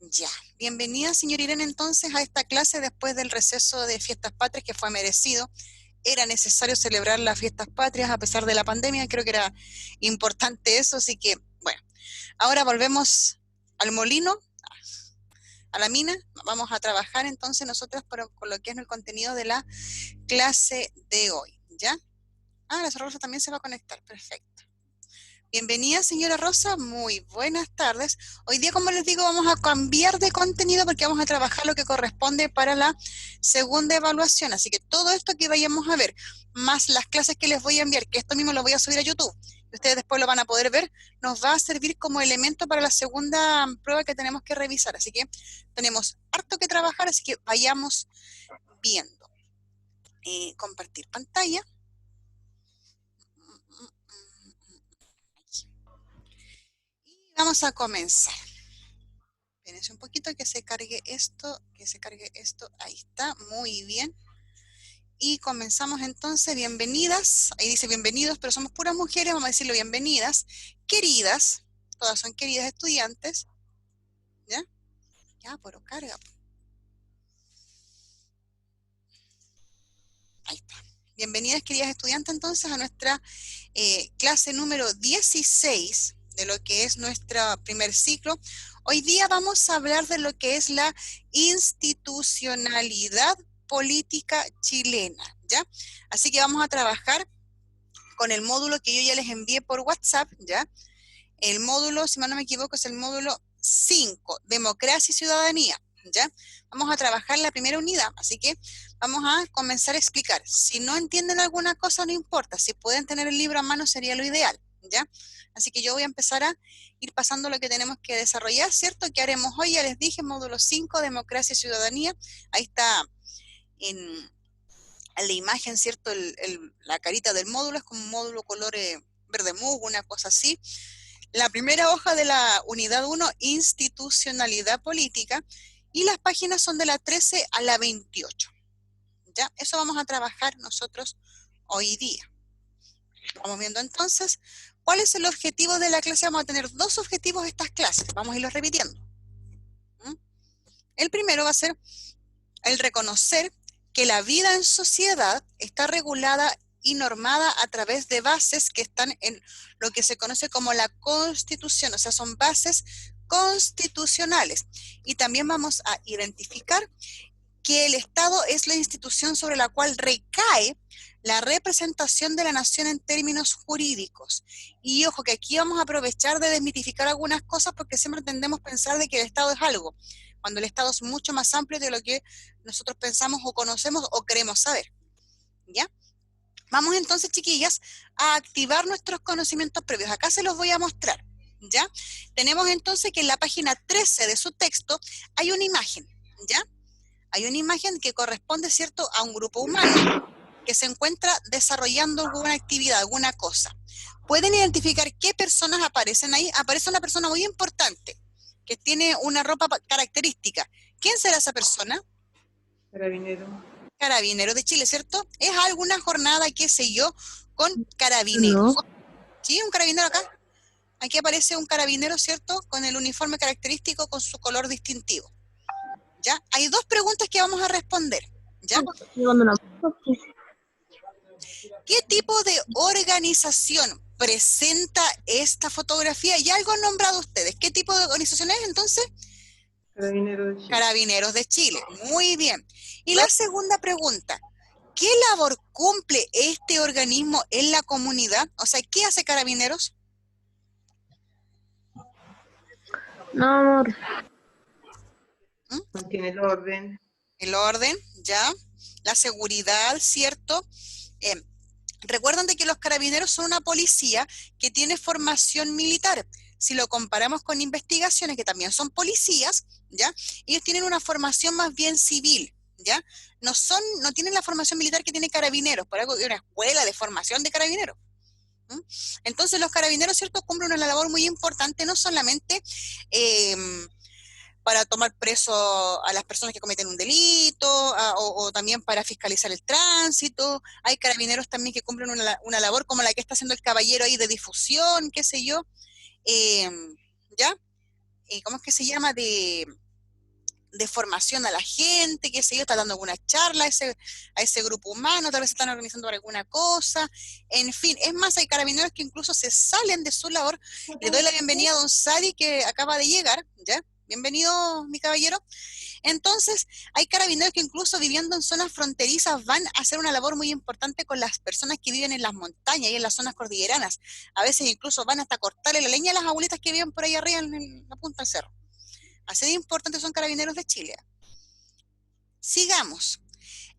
Ya, bienvenida señor Irene entonces a esta clase después del receso de Fiestas Patrias que fue merecido. Era necesario celebrar las Fiestas Patrias a pesar de la pandemia, creo que era importante eso, así que bueno, ahora volvemos al molino, a la mina, vamos a trabajar entonces nosotros con lo que es el contenido de la clase de hoy, ¿ya? Ah, la Rosa también se va a conectar, perfecto. Bienvenida, señora Rosa, muy buenas tardes. Hoy día, como les digo, vamos a cambiar de contenido porque vamos a trabajar lo que corresponde para la segunda evaluación. Así que todo esto que vayamos a ver, más las clases que les voy a enviar, que esto mismo lo voy a subir a YouTube, y ustedes después lo van a poder ver, nos va a servir como elemento para la segunda prueba que tenemos que revisar. Así que tenemos harto que trabajar, así que vayamos viendo. Compartir pantalla. Y vamos a comenzar. Espérense un poquito que se cargue esto, ahí está, muy bien. Y comenzamos entonces, bienvenidas, ahí dice bienvenidos, pero somos puras mujeres, vamos a decirlo bienvenidas, queridas, todas son queridas estudiantes, ¿ya? Ya, pero carga. Ahí está. Bienvenidas queridas estudiantes entonces a nuestra clase número 16 de lo que es nuestro primer ciclo. Hoy día vamos a hablar de lo que es la institucionalidad política chilena, ¿ya? Así que vamos a trabajar con el módulo que yo ya les envié por WhatsApp, ¿ya? El módulo, si mal no me equivoco, es el módulo 5, Democracia y Ciudadanía, ¿ya? Vamos a trabajar la primera unidad, así que vamos a comenzar a explicar. Si no entienden alguna cosa, no importa, si pueden tener el libro a mano sería lo ideal, ¿ya? Así que yo voy a empezar a ir pasando lo que tenemos que desarrollar, ¿cierto? ¿Qué haremos hoy? Ya les dije, módulo 5, Democracia y Ciudadanía, ahí está en la imagen, ¿cierto? La carita del módulo es como un módulo color verde musgo, una cosa así. La primera hoja de la unidad 1, institucionalidad política, y las páginas son de la 13 a la 28. ¿Ya? Eso vamos a trabajar nosotros hoy día. Vamos viendo entonces, ¿cuál es el objetivo de la clase? Vamos a tener dos objetivos de estas clases, vamos a irlos repitiendo. El primero va a ser el reconocer que la vida en sociedad está regulada y normada a través de bases que están en lo que se conoce como la Constitución, o sea, son bases constitucionales. Y también vamos a identificar que el Estado es la institución sobre la cual recae la representación de la nación en términos jurídicos. Y ojo, que aquí vamos a aprovechar de desmitificar algunas cosas porque siempre tendemos a pensar de que el Estado es algo, cuando el Estado es mucho más amplio de lo que nosotros pensamos o conocemos o queremos saber. ¿Ya? Vamos entonces, chiquillas, a activar nuestros conocimientos previos. Acá se los voy a mostrar. ¿Ya? Tenemos entonces que en la página 13 de su texto hay una imagen. ¿Ya? Hay una imagen que corresponde, ¿cierto?, a un grupo humano que se encuentra desarrollando alguna actividad, alguna cosa. ¿Pueden identificar qué personas aparecen ahí? Aparece una persona muy importante, que tiene una ropa característica. ¿Quién será esa persona? Carabinero. Carabinero de Chile, ¿cierto? Es alguna jornada, qué sé yo, con carabineros. No. ¿Sí? Un carabinero acá. Aquí aparece un carabinero, ¿cierto?, con el uniforme característico, con su color distintivo. ¿Ya? Hay dos preguntas que vamos a responder. ¿Ya? ¿Qué tipo de organización presenta esta fotografía? Y algo han nombrado ustedes. ¿Qué tipo de organización es entonces? Carabinero de Chile. Carabineros de Chile. Muy bien. Y la segunda pregunta. ¿Qué labor cumple este organismo en la comunidad? O sea, ¿qué hace Carabineros? No. ¿Mm? Mantiene el orden. El orden, ¿ya? La seguridad, ¿cierto? Recuerden de que los carabineros son una policía que tiene formación militar. Si lo comparamos con investigaciones, que también son policías, ¿ya? Ellos tienen una formación más bien civil, ¿ya? No tienen la formación militar que tiene carabineros, por algo hay una escuela de formación de carabineros. Entonces los carabineros, ¿cierto?, cumplen una labor muy importante, no solamente para tomar preso a las personas que cometen un delito, o también para fiscalizar el tránsito. Hay carabineros también que cumplen una labor como la que está haciendo el caballero ahí de difusión, qué sé yo, ¿ya? ¿Cómo es que se llama? de formación a la gente, qué sé yo, está dando alguna charla a ese grupo humano, tal vez están organizando alguna cosa, en fin, es más, hay carabineros que incluso se salen de su labor. Le doy la bienvenida a don Sadi, que acaba de llegar, ¿ya? Bienvenido, mi caballero. Entonces, hay carabineros que incluso viviendo en zonas fronterizas van a hacer una labor muy importante con las personas que viven en las montañas y en las zonas cordilleranas. A veces incluso van hasta cortarle la leña a las abuelitas que viven por ahí arriba en la punta del cerro. Así de importantes son Carabineros de Chile. Sigamos.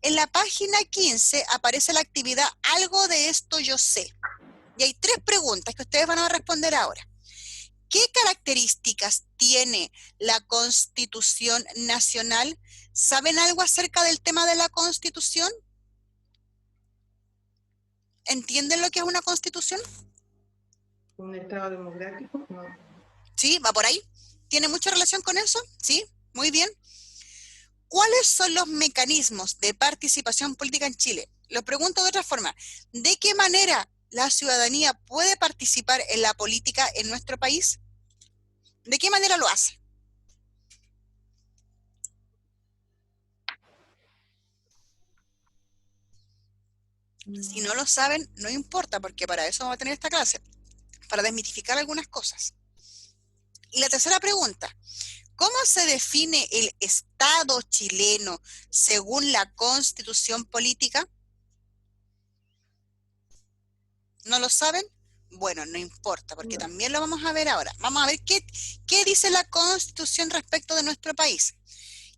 En la página 15 aparece la actividad Algo de esto yo sé. Y hay 3 preguntas que ustedes van a responder ahora. ¿Qué características tiene la Constitución Nacional? ¿Saben algo acerca del tema de la Constitución? ¿Entienden lo que es una Constitución? ¿Un Estado democrático? No. ¿Sí? ¿Va por ahí? ¿Tiene mucha relación con eso? ¿Sí? Muy bien. ¿Cuáles son los mecanismos de participación política en Chile? Lo pregunto de otra forma. ¿De qué manera la ciudadanía puede participar en la política en nuestro país? ¿De qué manera lo hace? Si no lo saben, no importa, porque para eso vamos a tener esta clase, para desmitificar algunas cosas. Y la tercera pregunta, ¿cómo se define el Estado chileno según la Constitución política? ¿No lo saben? Bueno, no importa, porque también lo vamos a ver ahora. Vamos a ver qué dice la Constitución respecto de nuestro país.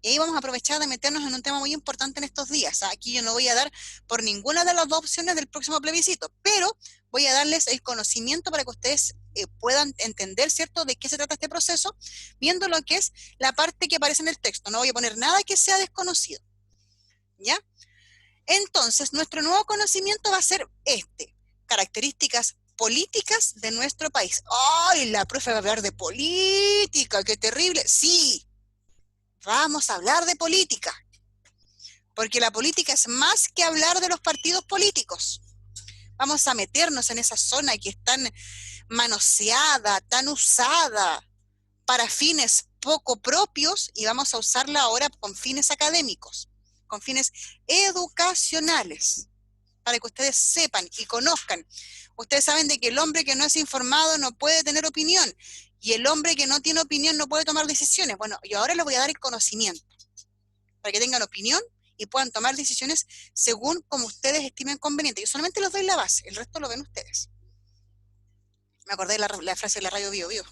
Y ahí vamos a aprovechar de meternos en un tema muy importante en estos días. Aquí yo no voy a dar por ninguna de las 2 opciones del próximo plebiscito, pero voy a darles el conocimiento para que ustedes puedan entender, ¿cierto?, de qué se trata este proceso, viendo lo que es la parte que aparece en el texto. No voy a poner nada que sea desconocido, ¿ya? Entonces, nuestro nuevo conocimiento va a ser características políticas de nuestro país. ¡Ay, la profe va a hablar de política! ¡Qué terrible! Sí, vamos a hablar de política, porque la política es más que hablar de los partidos políticos. Vamos a meternos en esa zona que es tan manoseada, tan usada para fines poco propios, y vamos a usarla ahora con fines académicos, con fines educacionales, para que ustedes sepan y conozcan. Ustedes saben de que el hombre que no es informado no puede tener opinión, y el hombre que no tiene opinión no puede tomar decisiones. Bueno, yo ahora les voy a dar el conocimiento, para que tengan opinión y puedan tomar decisiones según como ustedes estimen conveniente. Yo solamente les doy la base, el resto lo ven ustedes. Me acordé de la frase de la radio Bio Bio.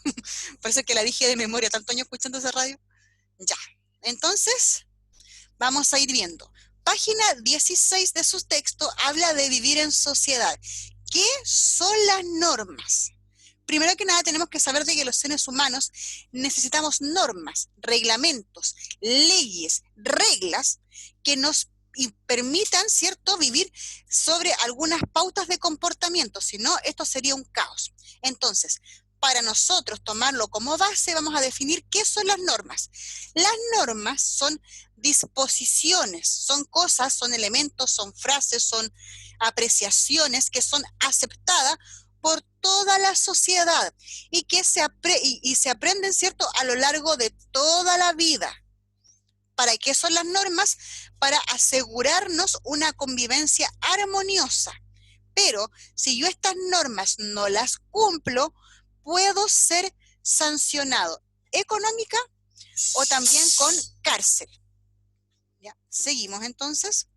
Por eso es que la dije de memoria, tanto años escuchando esa radio. Ya, entonces vamos a ir viendo. Página 16 de su texto habla de vivir en sociedad. ¿Qué son las normas? Primero que nada tenemos que saber de que los seres humanos necesitamos normas, reglamentos, leyes, reglas que nos permitan, ¿cierto?, vivir sobre algunas pautas de comportamiento, si no, esto sería un caos. Entonces, para nosotros tomarlo como base, vamos a definir qué son las normas. Las normas son disposiciones, son cosas, son elementos, son frases, son apreciaciones que son aceptadas por toda la sociedad y que se aprenden, ¿cierto?, a lo largo de toda la vida. ¿Para qué son las normas? Para asegurarnos una convivencia armoniosa. Pero si yo estas normas no las cumplo, puedo ser sancionado económica o también con cárcel. ¿Ya? Seguimos entonces.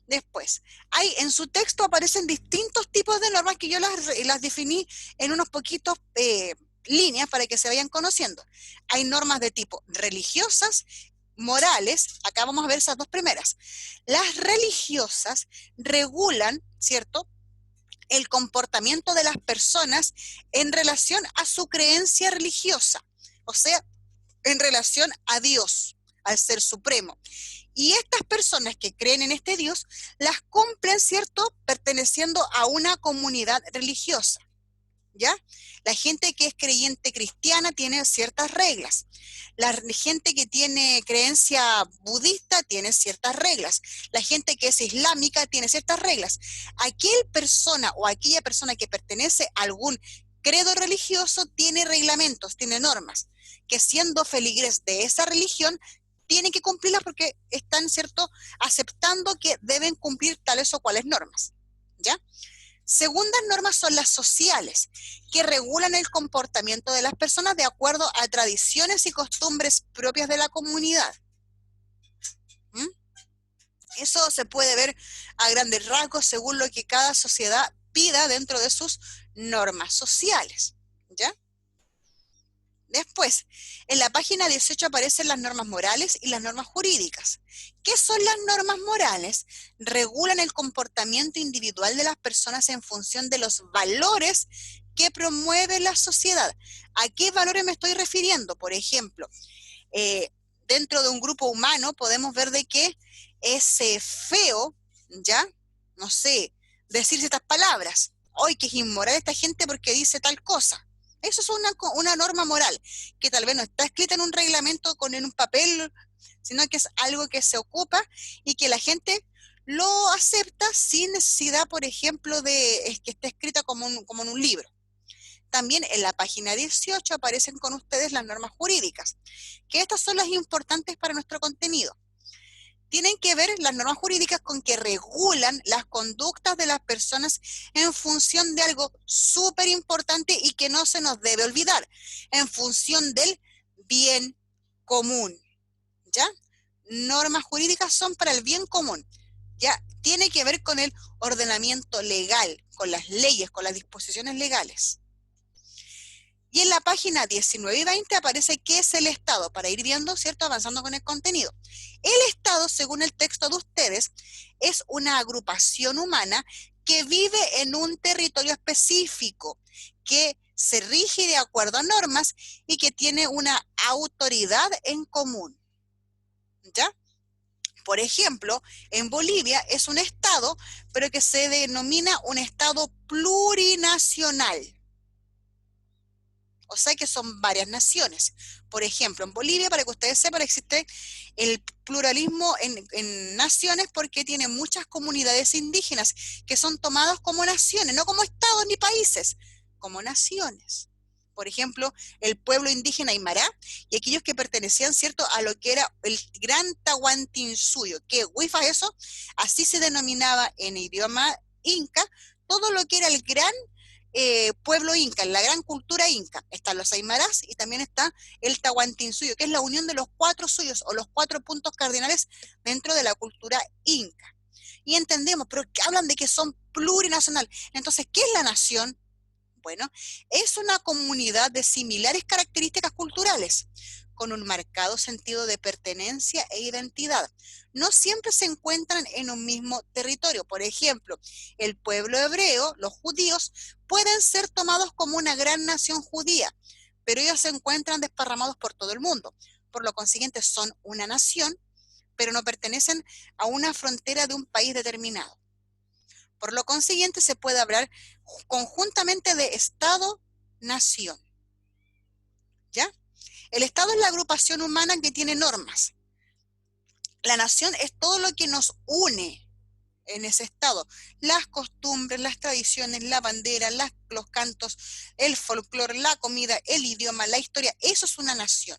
Después, en su texto aparecen distintos tipos de normas que yo las definí en unos poquitos líneas para que se vayan conociendo. Hay normas de tipo religiosas, morales, acá vamos a ver esas 2 primeras. Las religiosas regulan, ¿cierto?, el comportamiento de las personas en relación a su creencia religiosa, o sea, en relación a Dios, al Ser Supremo. Y estas personas que creen en este Dios, las cumplen, ¿cierto?, perteneciendo a una comunidad religiosa, ¿ya? La gente que es creyente cristiana tiene ciertas reglas. La gente que tiene creencia budista tiene ciertas reglas. La gente que es islámica tiene ciertas reglas. Aquella persona que pertenece a algún credo religioso tiene reglamentos, tiene normas, que siendo feligres de esa religión tienen que cumplirlas porque están, ¿cierto?, aceptando que deben cumplir tales o cuales normas, ¿ya? Segundas normas son las sociales, que regulan el comportamiento de las personas de acuerdo a tradiciones y costumbres propias de la comunidad. ¿Mm? Eso se puede ver a grandes rasgos según lo que cada sociedad pida dentro de sus normas sociales, ¿ya? Después, en la página 18 aparecen las normas morales y las normas jurídicas. ¿Qué son las normas morales? Regulan el comportamiento individual de las personas en función de los valores que promueve la sociedad. ¿A qué valores me estoy refiriendo? Por ejemplo, dentro de un grupo humano podemos ver de que es feo, ¿ya? No sé, decir estas palabras. Hoy que es inmoral esta gente porque dice tal cosa. Eso es una norma moral, que tal vez no está escrita en un reglamento en un papel, sino que es algo que se ocupa y que la gente lo acepta sin necesidad, por ejemplo, de que esté escrita como en un libro. También en la página 18 aparecen con ustedes las normas jurídicas, que estas son las importantes para nuestro contenido. Tienen que ver las normas jurídicas con que regulan las conductas de las personas en función de algo súper importante y que no se nos debe olvidar, en función del bien común, ¿ya? Normas jurídicas son para el bien común, ¿ya? Tiene que ver con el ordenamiento legal, con las leyes, con las disposiciones legales. Y en la página 19 y 20 aparece qué es el Estado, para ir viendo, ¿cierto?, avanzando con el contenido. El Estado, según el texto de ustedes, es una agrupación humana que vive en un territorio específico, que se rige de acuerdo a normas y que tiene una autoridad en común, ¿ya? Por ejemplo, en Bolivia es un Estado, pero que se denomina un Estado plurinacional. O sea que son varias naciones. Por ejemplo, en Bolivia, para que ustedes sepan, existe el pluralismo en naciones porque tiene muchas comunidades indígenas que son tomadas como naciones, no como estados ni países, como naciones. Por ejemplo, el pueblo indígena Aymara y aquellos que pertenecían, ¿cierto?, a lo que era el Gran Tahuantinsuyo. ¿Qué huifa es eso? Así se denominaba en idioma inca todo lo que era el gran pueblo inca, en la gran cultura inca. Están los aymarás y también está el tahuantinsuyo, que es la unión de los 4 suyos o los 4 puntos cardinales dentro de la cultura inca. Y entendemos, pero que hablan de que son plurinacional. Entonces, ¿qué es la nación? Bueno, es una comunidad de similares características culturales, con un marcado sentido de pertenencia e identidad. No siempre se encuentran en un mismo territorio. Por ejemplo, el pueblo hebreo, los judíos, pueden ser tomados como una gran nación judía, pero ellos se encuentran desparramados por todo el mundo. Por lo consiguiente, son una nación, pero no pertenecen a una frontera de un país determinado. Por lo consiguiente, se puede hablar conjuntamente de Estado-nación, ¿ya? El Estado es la agrupación humana que tiene normas. La nación es todo lo que nos une en ese Estado. Las costumbres, las tradiciones, la bandera, los cantos, el folclore, la comida, el idioma, la historia. Eso es una nación.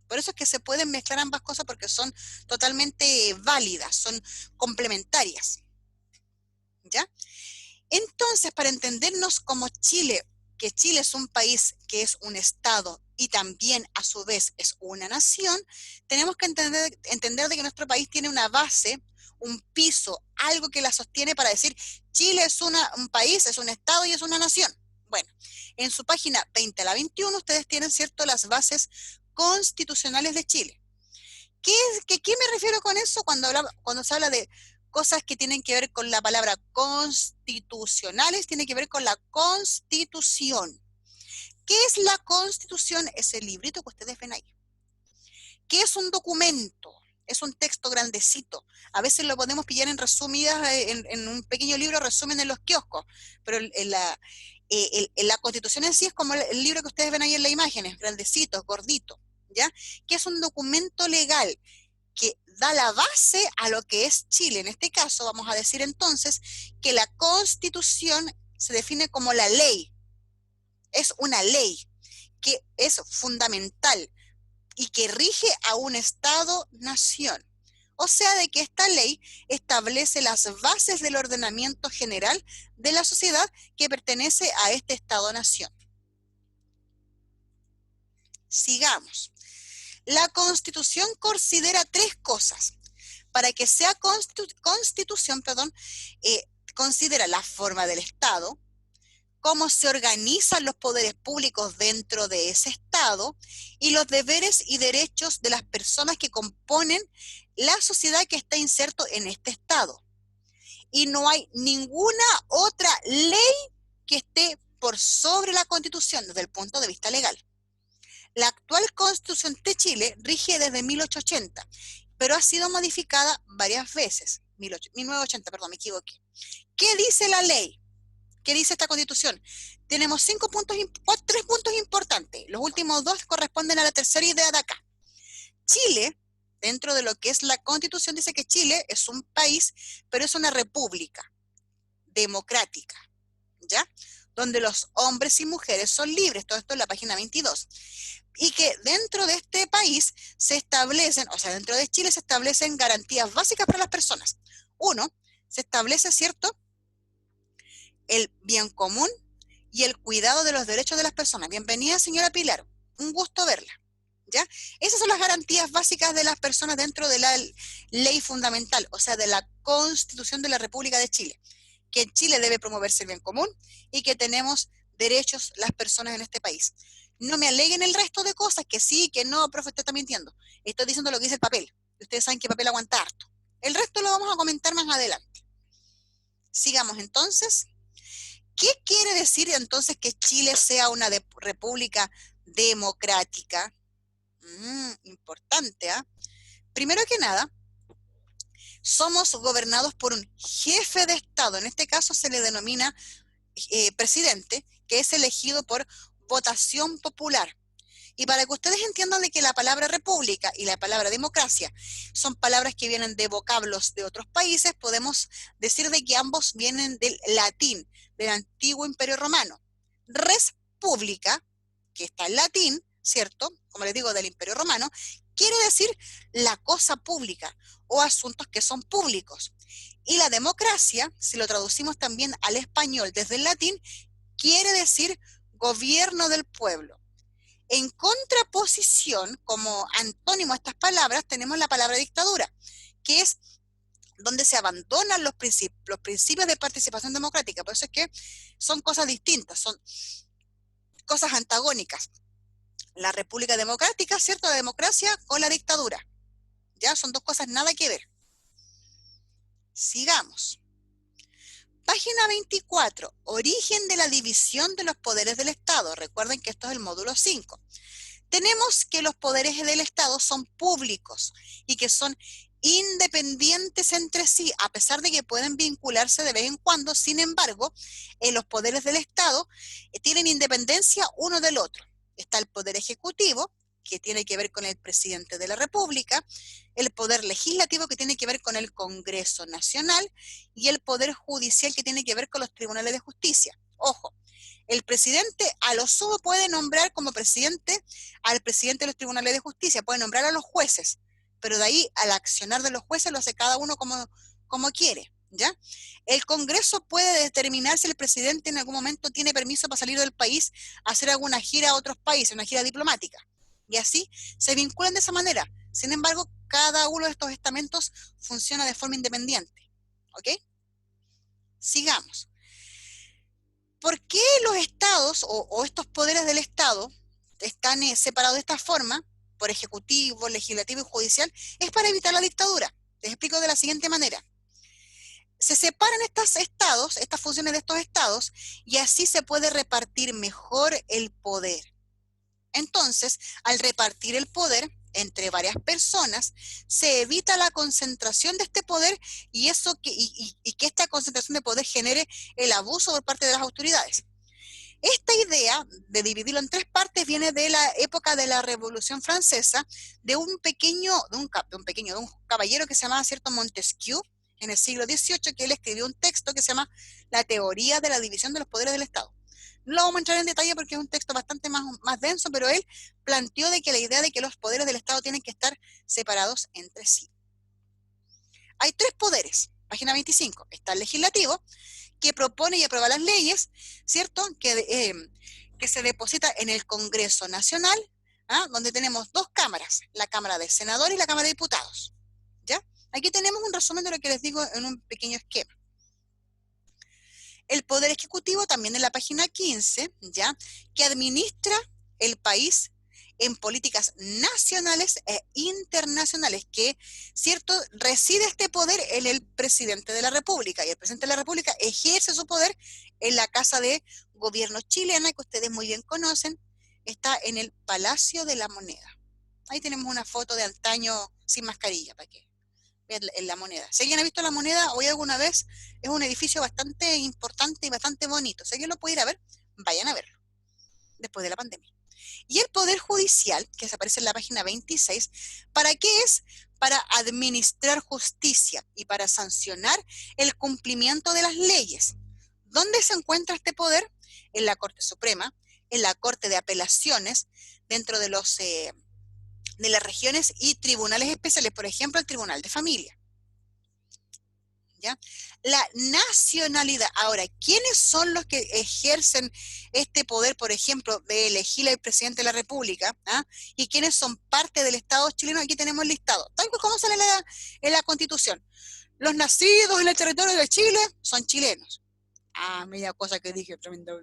Por eso es que se pueden mezclar ambas cosas porque son totalmente válidas, son complementarias, ¿ya? Entonces, para entendernos como Chile, que Chile es un país que es un Estado y también a su vez es una nación, tenemos que entender de que nuestro país tiene una base, un piso, algo que la sostiene para decir Chile es un país, es un Estado y es una nación. Bueno, en su página 20 a la 21 ustedes tienen, ¿cierto?, las bases constitucionales de Chile. ¿Qué me refiero con eso cuando se habla de cosas que tienen que ver con la palabra constitucionales? Tiene que ver con la Constitución. ¿Qué es la Constitución? Es el librito que ustedes ven ahí. ¿Qué es un documento? Es un texto grandecito. A veces lo podemos pillar en resumidas, en un pequeño libro resumen en los kioscos, pero la Constitución en sí es como el libro que ustedes ven ahí en la imagen, es grandecito, es gordito, ¿ya? Que es un documento legal que da la base a lo que es Chile. En este caso, vamos a decir entonces que la Constitución se define como la ley. Es una ley que es fundamental, y que rige a un Estado-nación. O sea, de que esta ley establece las bases del ordenamiento general de la sociedad que pertenece a este Estado-nación. Sigamos. La Constitución considera tres cosas. Para que sea constitución, considera la forma del Estado, cómo se organizan los poderes públicos dentro de ese Estado y los deberes y derechos de las personas que componen la sociedad que está inserto en este Estado. Y no hay ninguna otra ley que esté por sobre la Constitución desde el punto de vista legal. La actual Constitución de Chile rige desde 1880, pero ha sido modificada varias veces. 1980, perdón, me equivoqué. ¿Qué dice la ley? ¿Qué dice esta Constitución? Tenemos tres puntos importantes. Los últimos dos corresponden a la tercera idea de acá. Chile, dentro de lo que es la Constitución, dice que Chile es un país, pero es una república democrática, ¿ya? Donde los hombres y mujeres son libres. Todo esto en la página 22. Y que dentro de este país se establecen, o sea, dentro de Chile se establecen garantías básicas para las personas. Uno, se establece, ¿cierto?, el bien común y el cuidado de los derechos de las personas. Bienvenida, señora Pilar. Un gusto verla. ¿Ya? Esas son las garantías básicas de las personas dentro de la ley fundamental, o sea, de la Constitución de la República de Chile. Que en Chile debe promoverse el bien común y que tenemos derechos las personas en este país. No me aleguen el resto de cosas, que sí, que no, profe, usted está mintiendo. Estoy diciendo lo que dice el papel. Ustedes saben que el papel aguanta harto. El resto lo vamos a comentar más adelante. Sigamos entonces. ¿Qué quiere decir entonces que Chile sea una república democrática? Importante, ¿ah? Primero que nada, somos gobernados por un jefe de Estado. En este caso se le denomina presidente, que es elegido por votación popular. Y para que ustedes entiendan de que la palabra república y la palabra democracia son palabras que vienen de vocablos de otros países, podemos decir de que ambos vienen del latín, del antiguo Imperio Romano. Res publica, que está en latín, ¿cierto? Como les digo, del Imperio Romano, quiere decir la cosa pública o asuntos que son públicos. Y la democracia, si lo traducimos también al español desde el latín, quiere decir gobierno del pueblo. En contraposición, como antónimo a estas palabras, tenemos la palabra dictadura, que es donde se abandonan los principios de participación democrática. Por eso es que son cosas distintas, son cosas antagónicas. La República Democrática, ¿cierto? La democracia con la dictadura. Ya son dos cosas nada que ver. Sigamos. Página 24. Origen de la división de los poderes del Estado. Recuerden que esto es el módulo 5. Tenemos que los poderes del Estado son públicos y que son independientes entre sí, a pesar de que pueden vincularse de vez en cuando. Sin embargo, los poderes del Estado tienen independencia uno del otro. Está el poder ejecutivo, que tiene que ver con el presidente de la República, el poder legislativo, que tiene que ver con el Congreso Nacional, y el poder judicial, que tiene que ver con los tribunales de justicia. Ojo, el presidente a lo sumo puede nombrar como presidente al presidente de los tribunales de justicia, puede nombrar a los jueces, pero de ahí al accionar de los jueces lo hace cada uno como quiere, ¿ya? El Congreso puede determinar si el presidente en algún momento tiene permiso para salir del país a hacer alguna gira a otros países, una gira diplomática, y así se vinculan de esa manera. Sin embargo, cada uno de estos estamentos funciona de forma independiente, ¿ok? Sigamos. ¿Por qué los estados o estos poderes del Estado están separados de esta forma, por ejecutivo, legislativo y judicial? Es para evitar la dictadura. Les explico de la siguiente manera. Se separan estas funciones de estos estados, y así se puede repartir mejor el poder. Entonces, al repartir el poder entre varias personas, se evita la concentración de este poder y que esta concentración de poder genere el abuso por parte de las autoridades. Esta idea de dividirlo en tres partes viene de la época de la Revolución Francesa, de un caballero que se llamaba, ¿cierto?, Montesquieu, en el siglo XVIII, que él escribió un texto que se llama La teoría de la división de los poderes del Estado. No lo vamos a entrar en detalle porque es un texto bastante más denso, pero él planteó de que la idea de que los poderes del Estado tienen que estar separados entre sí. Hay tres poderes. Página 25. Está el legislativo, que propone y aprueba las leyes, ¿cierto? Que se deposita en el Congreso Nacional, donde tenemos dos cámaras, la Cámara de Senadores y la Cámara de Diputados. ¿Ya? Aquí tenemos un resumen de lo que les digo en un pequeño esquema. El Poder Ejecutivo, también en la página 15, ¿ya? Que administra el país en políticas nacionales e internacionales, que, ¿cierto?, reside este poder en el presidente de la República, y el presidente de la República ejerce su poder en la Casa de Gobierno chilena, que ustedes muy bien conocen, está en el Palacio de la Moneda. Ahí tenemos una foto de antaño sin mascarilla, para que vean en la Moneda. Si alguien ha visto la Moneda hoy alguna vez, es un edificio bastante importante y bastante bonito. Si alguien lo puede ir a ver, vayan a verlo, después de la pandemia. Y el Poder Judicial, que se aparece en la página 26, ¿para qué es? Para administrar justicia y para sancionar el cumplimiento de las leyes. ¿Dónde se encuentra este poder? En la Corte Suprema, en la Corte de Apelaciones, dentro de las regiones y tribunales especiales, por ejemplo, el Tribunal de Familia. ¿Ya? La nacionalidad. Ahora, ¿quiénes son los que ejercen este poder, por ejemplo, de elegir al presidente de la República? ¿Y quiénes son parte del Estado chileno? Aquí tenemos el listado, tal como sale en la Constitución. Los nacidos en el territorio de Chile son chilenos. Media cosa que dije, tremendo.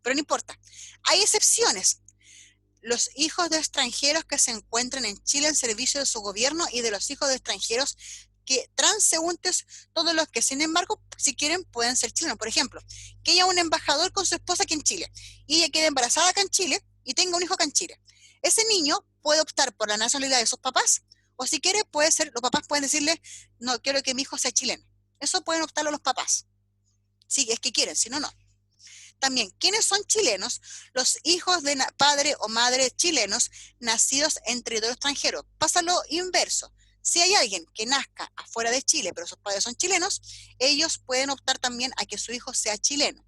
Pero no importa. Hay excepciones. Los hijos de extranjeros que se encuentran en Chile en servicio de su gobierno y de los hijos de extranjeros que transeúntes, todos los que sin embargo, si quieren, pueden ser chilenos. Por ejemplo, que haya un embajador con su esposa aquí en Chile y ella quede embarazada acá en Chile y tenga un hijo acá en Chile. Ese niño puede optar por la nacionalidad de sus papás, o si quiere, puede ser, los papás pueden decirle, no, quiero que mi hijo sea chileno. Eso pueden optarlo los papás, si es que quieren, si no, no. También, ¿quiénes son chilenos? Los hijos de padre o madre chilenos nacidos en territorio extranjero. Pasa lo inverso. Si hay alguien que nazca afuera de Chile, pero sus padres son chilenos, ellos pueden optar también a que su hijo sea chileno.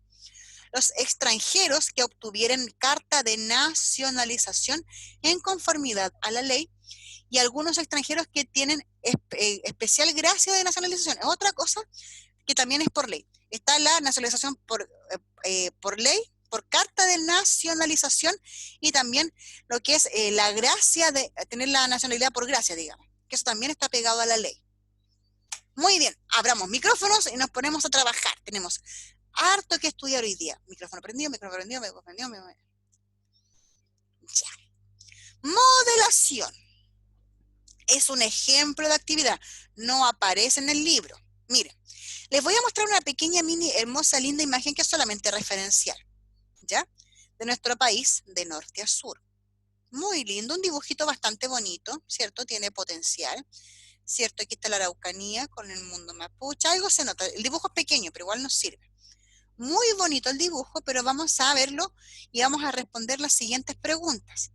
Los extranjeros que obtuvieran carta de nacionalización en conformidad a la ley, y algunos extranjeros que tienen especial gracia de nacionalización. Es otra cosa que también es por ley. Está la nacionalización por ley, por carta de nacionalización, y también lo que es la gracia de tener la nacionalidad por gracia, digamos, que eso también está pegado a la ley. Muy bien, abramos micrófonos y nos ponemos a trabajar. Tenemos harto que estudiar hoy día. Micrófono prendido, micrófono prendido, micrófono prendido. Ya. Modelación. Es un ejemplo de actividad. No aparece en el libro. Miren, les voy a mostrar una pequeña, mini, hermosa, linda imagen que es solamente referencial, ¿ya? De nuestro país, de norte a sur. Muy lindo, un dibujito bastante bonito, ¿cierto? Tiene potencial, ¿cierto? Aquí está la Araucanía con el mundo mapuche. Algo se nota. El dibujo es pequeño, pero igual nos sirve. Muy bonito el dibujo, pero vamos a verlo y vamos a responder las siguientes preguntas.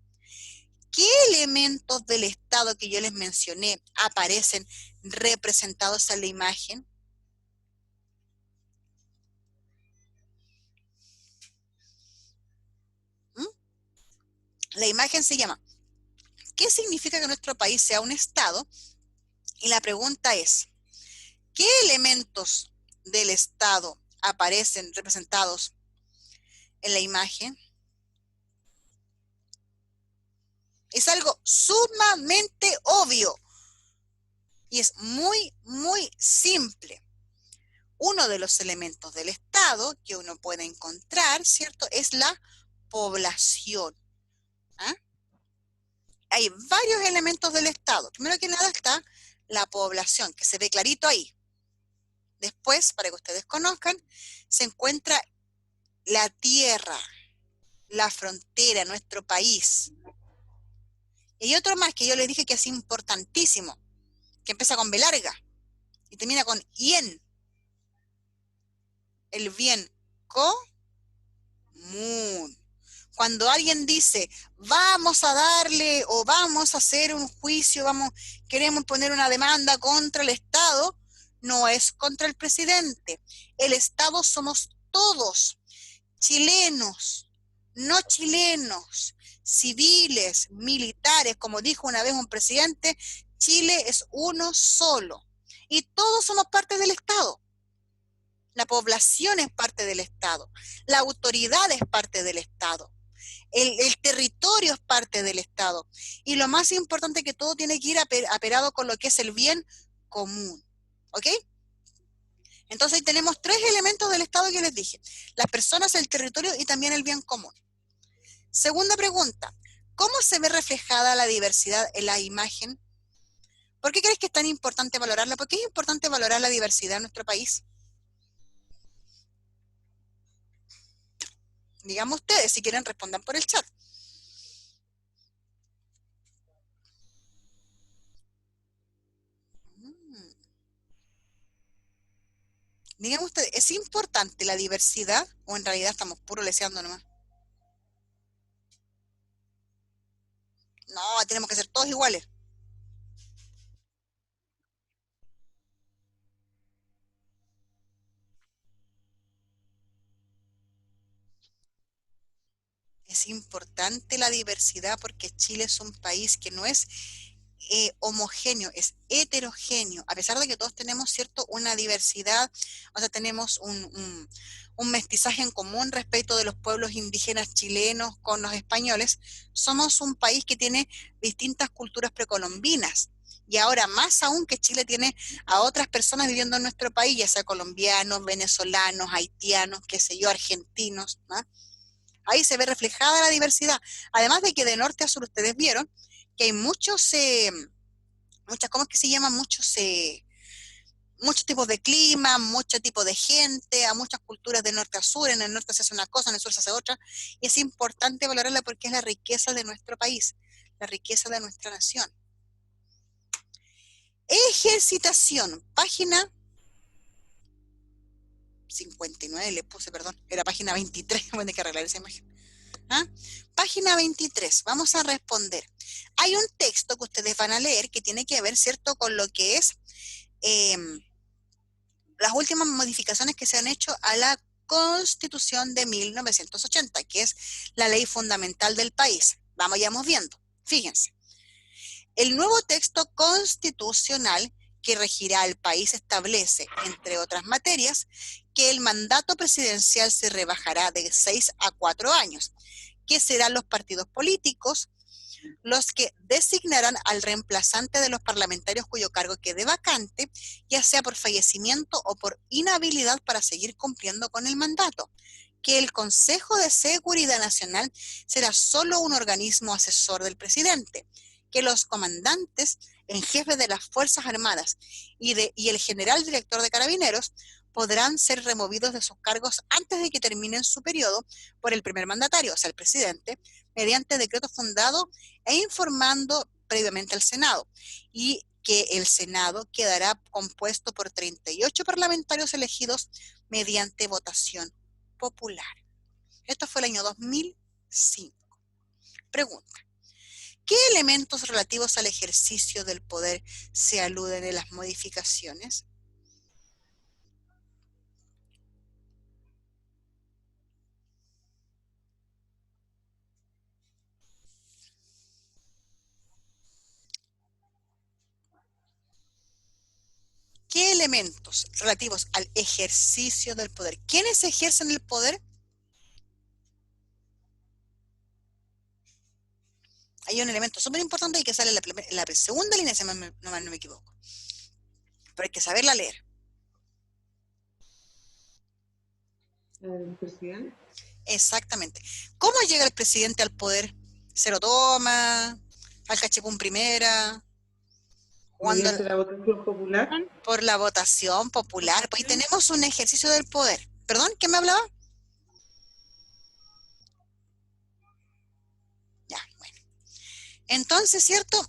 ¿Qué elementos del estado que yo les mencioné aparecen representados en la imagen? La imagen se llama ¿qué significa que nuestro país sea un estado? Y la pregunta es, ¿qué elementos del estado aparecen representados en la imagen? Es algo sumamente obvio y es muy, muy simple. Uno de los elementos del estado que uno puede encontrar, ¿cierto?, es la población. Hay varios elementos del estado. Primero que nada está la población, que se ve clarito ahí. Después, para que ustedes conozcan, se encuentra la tierra, la frontera, nuestro país. Y hay otro más que yo les dije que es importantísimo, que empieza con B larga y termina con IEN. El bien común. Cuando alguien dice, vamos a darle o vamos a hacer un juicio, queremos poner una demanda contra el Estado, no es contra el presidente. El Estado somos todos. chilenos, no chilenos, civiles, militares, como dijo una vez un presidente, Chile es uno solo y todos somos parte del Estado. La población es parte del Estado, la autoridad es parte del Estado, el territorio es parte del Estado y lo más importante que todo tiene que ir aperado con lo que es el bien común, ¿ok? Entonces ahí tenemos tres elementos del Estado que les dije, las personas, el territorio y también el bien común. Segunda pregunta, ¿cómo se ve reflejada la diversidad en la imagen? ¿Por qué crees que es tan importante valorarla? ¿Por qué es importante valorar la diversidad en nuestro país? Digamos ustedes, si quieren respondan por el chat. Díganme ustedes, ¿es importante la diversidad o en realidad estamos puro leseando nomás? No, tenemos que ser todos iguales. Es importante la diversidad porque Chile es un país que no es homogéneo, es heterogéneo, a pesar de que todos tenemos, ¿cierto?, una diversidad, o sea, tenemos un mestizaje en común respecto de los pueblos indígenas chilenos con los españoles, somos un país que tiene distintas culturas precolombinas. Y ahora más aún que Chile tiene a otras personas viviendo en nuestro país, ya sea colombianos, venezolanos, haitianos, qué sé yo, argentinos, ¿no? Ahí se ve reflejada la diversidad. Además de que de norte a sur ustedes vieron que hay ¿cómo es que se llama? Muchos tipos de clima, muchos tipos de gente, a muchas culturas de norte a sur, en el norte se hace una cosa, en el sur se hace otra, y es importante valorarla porque es la riqueza de nuestro país, la riqueza de nuestra nación. Ejercitación, página 59 le puse, perdón, era página 23, voy a tener que arreglar esa imagen. ¿Ah? Página 23, vamos a responder. Hay un texto que ustedes van a leer que tiene que ver, ¿cierto?, con lo que es las últimas modificaciones que se han hecho a la Constitución de 1980, que es la ley fundamental del país. Vamos viendo. Fíjense. El nuevo texto constitucional que regirá al país establece, entre otras materias, que el mandato presidencial se rebajará de 6 a 4 años, que serán los partidos políticos los que designarán al reemplazante de los parlamentarios cuyo cargo quede vacante, ya sea por fallecimiento o por inhabilidad para seguir cumpliendo con el mandato, que el Consejo de Seguridad Nacional será solo un organismo asesor del presidente, que los comandantes en jefe de las Fuerzas Armadas y el general director de Carabineros podrán ser removidos de sus cargos antes de que terminen su periodo por el primer mandatario, o sea, el presidente, mediante decreto fundado e informando previamente al Senado, y que el Senado quedará compuesto por 38 parlamentarios elegidos mediante votación popular. Esto fue el año 2005. Pregunta, ¿qué elementos relativos al ejercicio del poder se aluden en las modificaciones? ¿Qué elementos relativos al ejercicio del poder? ¿Quiénes ejercen el poder? Hay un elemento súper importante y que sale en la segunda línea, si no me equivoco. Pero hay que saberla leer. ¿El presidente? Exactamente. ¿Cómo llega el presidente al poder? ¿Se lo toma? ¿Al cachepún primera? Cuando, ¿Mediante la votación popular? por la votación popular. Pues tenemos un ejercicio del poder. ¿Perdón? ¿Qué me hablaba? Ya, bueno. Entonces, ¿cierto?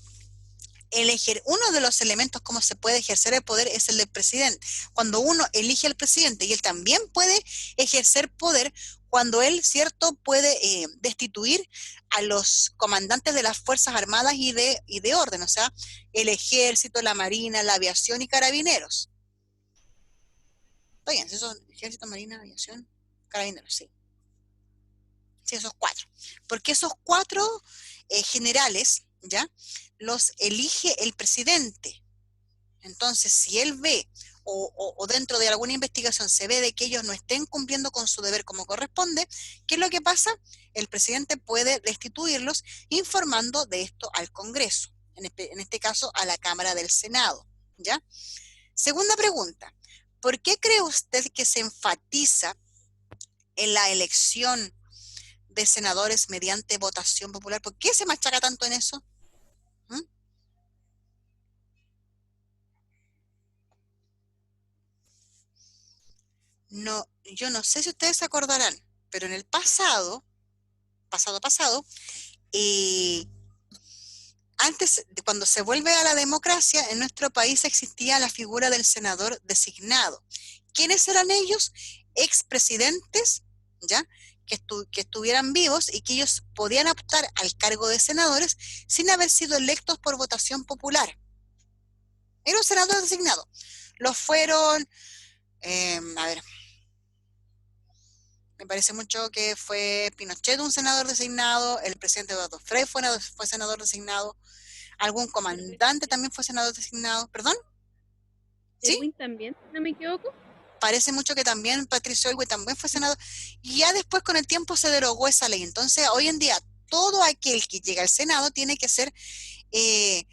Uno de los elementos cómo se puede ejercer el poder es el del presidente. Cuando uno elige al presidente y él también puede ejercer poder cuando él, cierto, puede destituir a los comandantes de las Fuerzas Armadas y de orden, o sea, el ejército, la marina, la aviación y carabineros. Está bien, eso, ejército, marina, aviación, carabineros, sí. Sí, esos 4. Porque esos 4 generales, ¿ya? Los elige el presidente. Entonces, si él ve o dentro de alguna investigación se ve de que ellos no estén cumpliendo con su deber como corresponde, ¿qué es lo que pasa? El presidente puede destituirlos informando de esto al Congreso, en este caso a la Cámara del Senado, ¿ya? Segunda pregunta, ¿por qué cree usted que se enfatiza en la elección de senadores mediante votación popular? ¿Por qué se machaca tanto en eso? ¿Mm? No, yo no sé si ustedes se acordarán, pero en el pasado, eh, antes, cuando se vuelve a la democracia, en nuestro país existía la figura del senador designado. ¿Quiénes eran ellos? Expresidentes, ¿ya? Que estuvieran vivos y que ellos podían optar al cargo de senadores sin haber sido electos por votación popular. Era un senador designado. Los fueron, a ver, me parece mucho que fue Pinochet un senador designado, el presidente Eduardo Frei fue senador designado, algún comandante también fue senador designado, ¿perdón? ¿Sí? Elwin también, si no me equivoco. Parece mucho que también Patricio Elwin también fue senador, y ya después con el tiempo se derogó esa ley. Entonces, hoy en día, todo aquel que llega al Senado tiene que ser eh,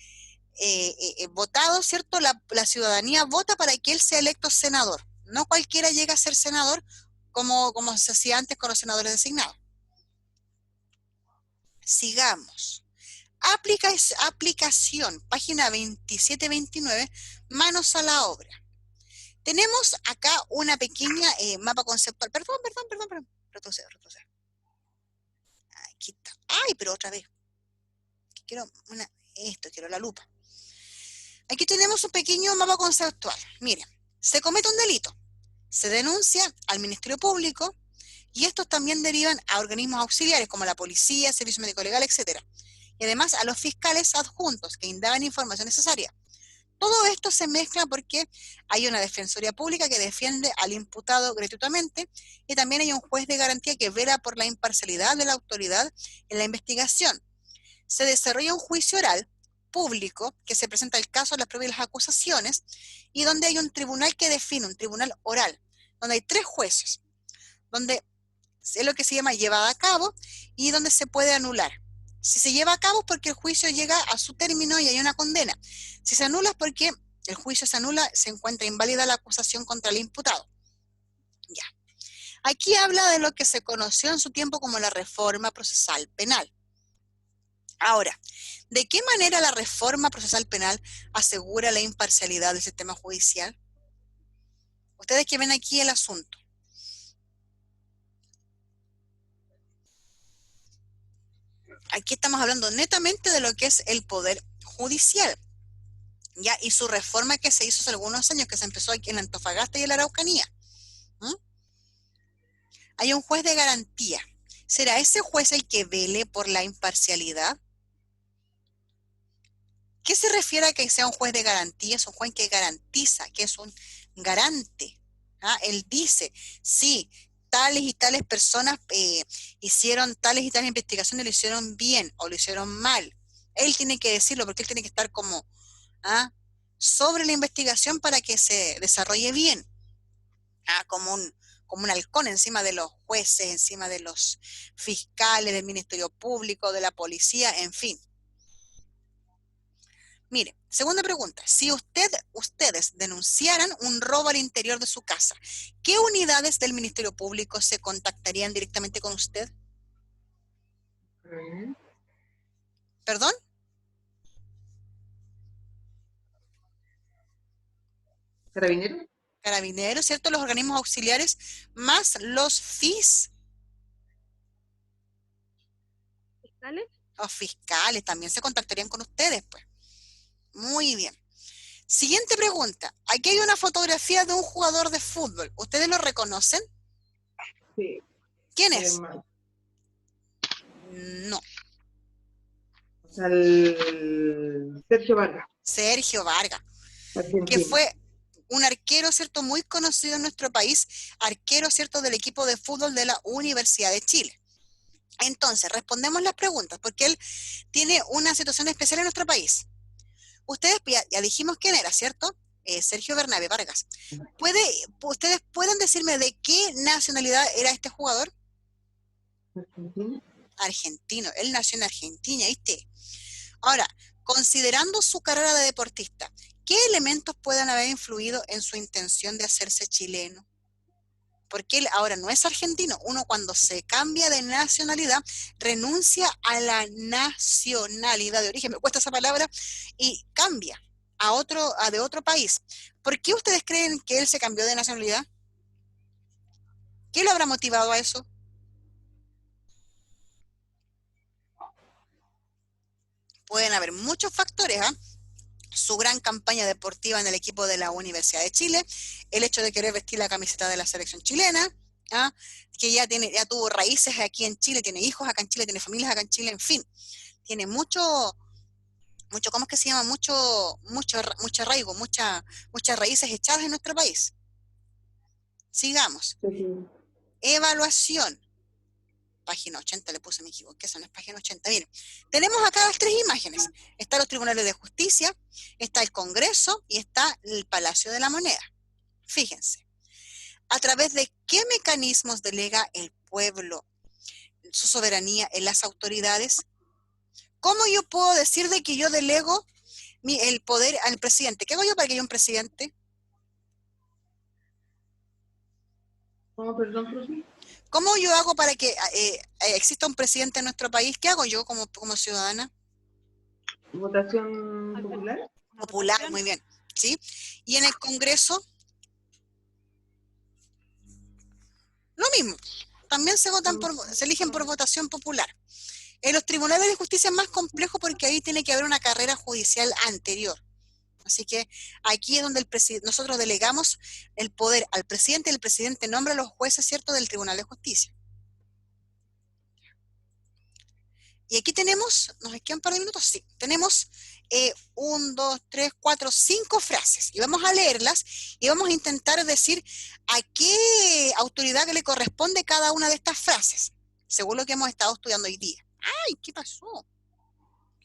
votado, ¿cierto? La ciudadanía vota para que él sea electo senador. No cualquiera llega a ser senador como se hacía antes con los senadores designados. Sigamos. Aplicación, página 27-29, manos a la obra. Tenemos acá una pequeña mapa conceptual. Perdón. Retrocedo. Aquí está. Ay, pero otra vez. Quiero quiero la lupa. Aquí tenemos un pequeño mapa conceptual. Miren, se comete un delito. Se denuncia al Ministerio Público y estos también derivan a organismos auxiliares como la policía, servicio médico legal, etcétera. Y además a los fiscales adjuntos que indagan información necesaria. Todo esto se mezcla porque hay una defensoría pública que defiende al imputado gratuitamente y también hay un juez de garantía que vela por la imparcialidad de la autoridad en la investigación. Se desarrolla un juicio oral público que se presenta el caso, las pruebas y las acusaciones y donde hay un tribunal que define, un tribunal oral, donde hay 3 jueces, donde es lo que se llama llevada a cabo y donde se puede anular. Si se lleva a cabo es porque el juicio llega a su término y hay una condena. Si se anula es porque el juicio se anula, se encuentra inválida la acusación contra el imputado. Ya. Aquí habla de lo que se conoció en su tiempo como la reforma procesal penal. Ahora, ¿de qué manera la reforma procesal penal asegura la imparcialidad del sistema judicial? Ustedes que ven aquí el asunto. Aquí estamos hablando netamente de lo que es el poder judicial, ¿ya? Y su reforma que se hizo hace algunos años, que se empezó aquí en Antofagasta y en la Araucanía. ¿Mm? Hay un juez de garantía. ¿Será ese juez el que vele por la imparcialidad? ¿Qué se refiere a que sea un juez de garantía? Es un juez que garantiza, que es un garante. ¿Ah? Él dice, sí, tales y tales personas hicieron tales y tales investigaciones, lo hicieron bien o lo hicieron mal. Él tiene que decirlo porque él tiene que estar como sobre la investigación para que se desarrolle bien. Como un halcón encima de los jueces, encima de los fiscales, del Ministerio Público, de la policía, en fin. Mire, segunda pregunta. Si ustedes denunciaran un robo al interior de su casa, ¿qué unidades del Ministerio Público se contactarían directamente con usted? ¿Perdón? ¿Carabineros? Carabineros, ¿cierto? Los organismos auxiliares más los fiscales. Los fiscales también se contactarían con ustedes, pues. Muy bien. Siguiente pregunta. Aquí hay una fotografía de un jugador de fútbol. ¿Ustedes lo reconocen? Sí. ¿Quién es? No. O sea, el Sergio Vargas. Sergio Vargas, Argentino. que fue un arquero, ¿cierto? Muy conocido en nuestro país, arquero, ¿cierto? Del equipo de fútbol de la Universidad de Chile. Entonces, respondemos las preguntas, porque él tiene una situación especial en nuestro país. Ustedes ya dijimos quién era, ¿cierto? Sergio Bernabe Vargas. ¿Ustedes pueden decirme de qué nacionalidad era este jugador? Argentina. Argentino. Él nació en Argentina, ¿viste? Ahora, considerando su carrera de deportista, ¿qué elementos pueden haber influido en su intención de hacerse chileno? Porque él ahora no es argentino. Uno cuando se cambia de nacionalidad, renuncia a la nacionalidad de origen, me cuesta esa palabra, y cambia a de otro país. ¿Por qué ustedes creen que él se cambió de nacionalidad? ¿Qué lo habrá motivado a eso? Pueden haber muchos factores, ¿ah? Su gran campaña deportiva en el equipo de la Universidad de Chile, el hecho de querer vestir la camiseta de la selección chilena, ¿ah? Que ya tuvo raíces aquí en Chile, tiene hijos acá en Chile, tiene familias acá en Chile, en fin, tiene ¿cómo es que se llama? Mucho arraigo, muchas raíces echadas en nuestro país. Sigamos. Sí. Evaluación. Página 80 le puse, me equivoqué, esa no es página 80. Miren, tenemos acá las 3 imágenes. Están los tribunales de justicia, está el Congreso y está el Palacio de la Moneda. Fíjense, ¿a través de qué mecanismos delega el pueblo su soberanía en las autoridades? ¿Cómo yo puedo decir de que yo delego el poder al presidente? ¿Qué hago yo para que haya un presidente? ¿Cómo, perdón, profe? ¿Cómo yo hago para que exista un presidente en nuestro país? ¿Qué hago yo como ciudadana? Votación popular. Popular, muy bien. ¿Sí? Y en el Congreso, lo mismo. También se eligen por votación popular. En los tribunales de justicia es más complejo porque ahí tiene que haber una carrera judicial anterior. Así que aquí es donde nosotros delegamos el poder al presidente y el presidente nombra a los jueces, ¿cierto?, del Tribunal de Justicia. Y aquí tenemos, nos quedan un par de minutos, sí, tenemos 1, 2, 3, 4, 5 frases. Y vamos a leerlas y vamos a intentar decir a qué autoridad le corresponde cada una de estas frases, según lo que hemos estado estudiando hoy día. ¡Ay, qué pasó!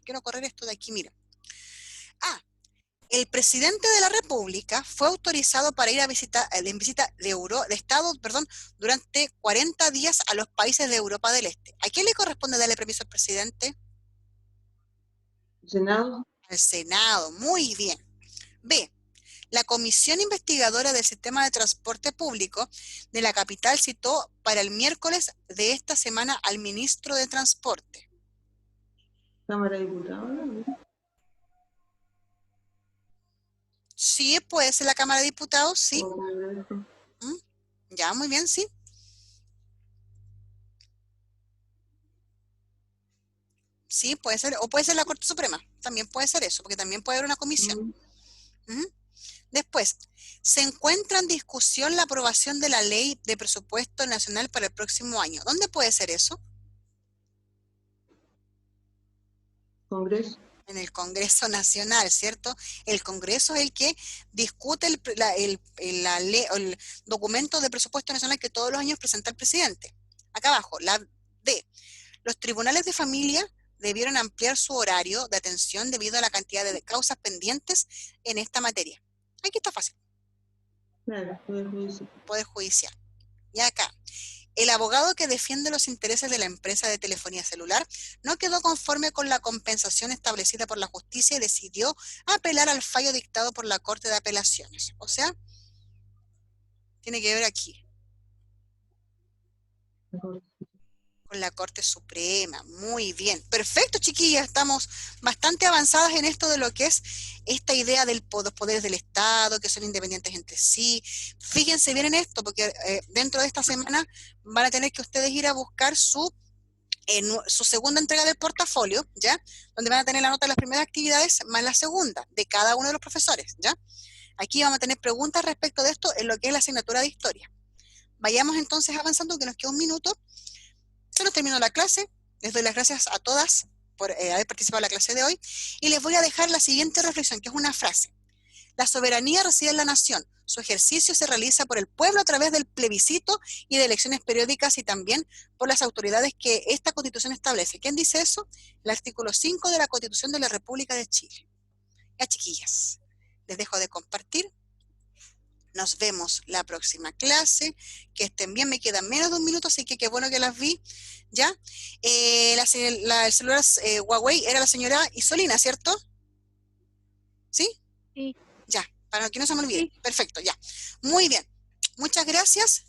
Quiero correr esto de aquí, mira. El presidente de la República fue autorizado para ir en visita de Estado, durante 40 días a los países de Europa del Este. ¿A quién le corresponde darle permiso al presidente? Senado. Al Senado, muy bien. B. La Comisión Investigadora del Sistema de Transporte Público de la capital citó para el miércoles de esta semana al ministro de Transporte. Cámara de Diputados. Sí, puede ser la Cámara de Diputados, sí. Ya, muy bien, sí. Sí, puede ser, o puede ser la Corte Suprema, también puede ser eso, porque también puede haber una comisión. Después, se encuentra en discusión la aprobación de la Ley de Presupuesto Nacional para el próximo año. ¿Dónde puede ser eso? Congreso. En el Congreso Nacional, ¿cierto? El Congreso es el que discute el documento de presupuesto nacional que todos los años presenta el presidente. Acá abajo, la D. Los tribunales de familia debieron ampliar su horario de atención debido a la cantidad de causas pendientes en esta materia. Aquí está fácil. Claro, Poder Judicial. Poder Judicial. Y acá, el abogado que defiende los intereses de la empresa de telefonía celular no quedó conforme con la compensación establecida por la justicia y decidió apelar al fallo dictado por la Corte de Apelaciones. O sea, tiene que ver aquí. Con la Corte Suprema. Muy bien. Perfecto, chiquillas. Estamos bastante avanzadas en esto de lo que es esta idea de los poderes del Estado, que son independientes entre sí. Fíjense bien en esto, porque dentro de esta semana van a tener que ustedes ir a buscar su segunda entrega del portafolio, ¿ya? Donde van a tener la nota de las primeras actividades más la segunda, de cada uno de los profesores, ¿ya? Aquí vamos a tener preguntas respecto de esto en lo que es la asignatura de historia. Vayamos entonces avanzando, que nos queda un minuto. Se nos terminó la clase, les doy las gracias a todas por haber participado en la clase de hoy y les voy a dejar la siguiente reflexión, que es una frase. La soberanía reside en la nación. Su ejercicio se realiza por el pueblo a través del plebiscito y de elecciones periódicas y también por las autoridades que esta Constitución establece. ¿Quién dice eso? El artículo 5 de la Constitución de la República de Chile. Ya, chiquillas, les dejo de compartir. Nos vemos la próxima clase. Que estén bien, me quedan menos de un minuto, así que qué bueno que las vi. ¿Ya? El celular Huawei era la señora Isolina, ¿cierto? ¿Sí? Sí. Ya, para que no se me olvide. Sí. Perfecto, ya. Muy bien. Muchas gracias.